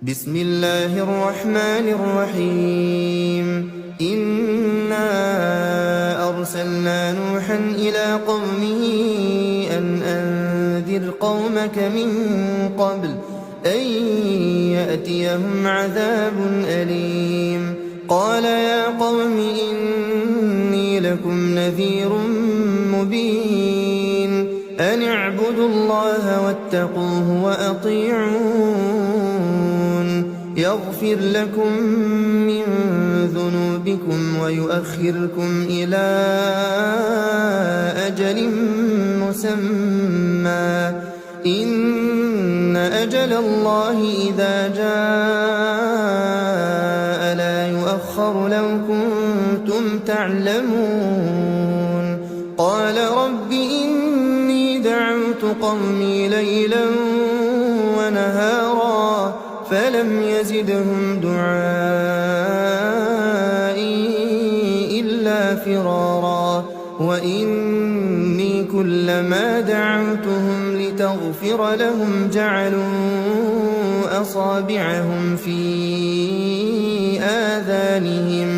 بسم الله الرحمن الرحيم إنا أرسلنا نوحا إلى قومه أن أنذر قومك من قبل أن يأتيهم عذاب أليم قال يا قوم إني لكم نذير مبين أن اعبدوا الله واتقوه وأطيعون يغفر لكم من ذنوبكم ويؤخركم إلى أجل مسمى إن أجل الله إذا جاء لا يؤخر لو كنتم تعلمون قال رب إني دعوت قومي ليلا ونهارا فلم يزدهم دعائي إلا فرارا وإني كلما دعوتهم لتغفر لهم جعلوا أصابعهم في آذانهم